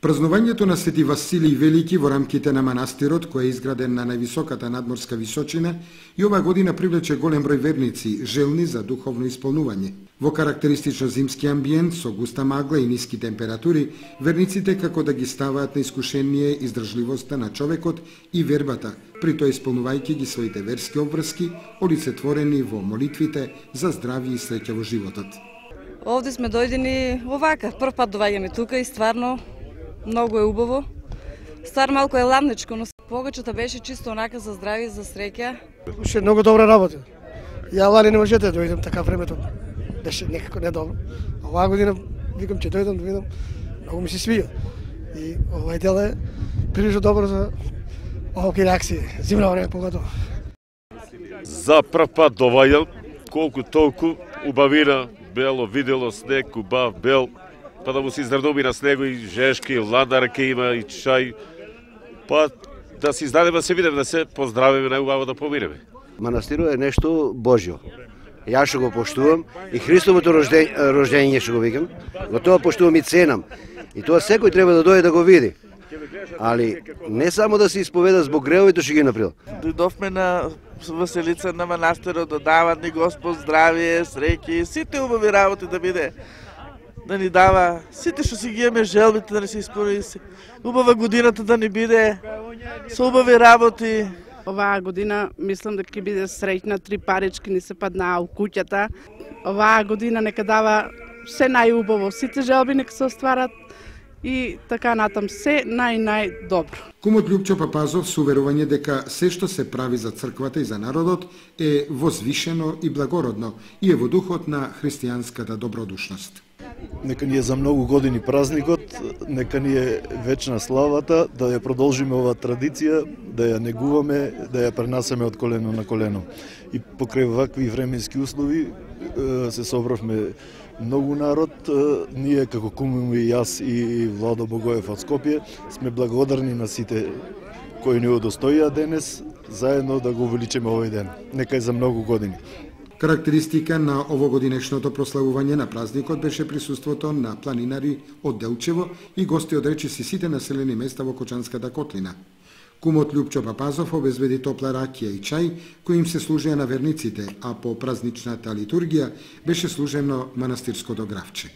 Празнувањето на Свети Василий Велики во рамките на манастирот, кој е изграден на највисоката надморска височина, и оваа година привлече голем број верници, желни за духовно исполнување. Во карактеристично зимски амбиент, со густа магла и ниски температури, верниците како да ги ставаат на искушение издржливоста на човекот и вербата, при тоа исполнувајќи ги своите верски обврски, олицетворени во молитвите за здравје и среќа во животот. Овде сме дојдени овака, прв пат доаѓаме тука и стварно многу е убаво. Стар малку е ладничко, но повеќето беше чисто онака за здравје, за среќа. Ше многу добра работа. Ја лани не можете да дојдем, така времето беше некако недобро. Оваа година викам ќе дојдам да видам, многу ми се свија. И овај дел е прилично добро за овакви реакции, зимно време поготово. За прв пат доваѓам, колку толку убавина, бело видело снег, убав бел, па да му се изнердоми на снего и жешки, и ладарка има, и чај, па да се издадеме, да се видиме, да се поздравиме, најубаво да поминеме. Манастирот е нешто Божјо. Јас што го поштувам и Христовото рождење што го викам, го тоа поштувам и ценам. И тоа секој треба да дојде да го види. Али не само да се исповеда због гревовите што ги направил. Дојдовме на Василица на манастирот, да дават ни Господ здравје, среќи, сите убави работи да биде. Да ни дава сите што си ги имаме желбите да ни се исполни, убава годината да ни биде со убави работи. Оваа година мислам дека ќе биде среќна, 3 парички ни се паднаа у куќата. Оваа година нека дава се најубаво, сите желби нека се остварат и така натам се најдобро. Кумот Љупчо Папазов со уверување дека се што се прави за црквата и за народот е возвишено и благородно и е во духот на христијанската добродушност. Нека ни е за многу години празникот, нека ни е вечна славата, да ја продолжиме оваа традиција, да ја негуваме, да ја пренасеме од колено на колено. И покрај вакви временски услови се собравме многу народ, ние како кумум и јас и Владо Богоев од Скопје сме благодарни на сите кои ни удостоија денес, заедно да го увеличиме овој ден. Нека е за многу години. Карактеристика на овогодинешното прославување на празникот беше присуството на планинари од Делчево и гости од речиси сите населени места во Кочанската котлина. Кумот Љупчо Папазов обезбеди топла ракија и чај, кои им се служеа на верниците, а по празничната литургија беше служено манастирското гравче.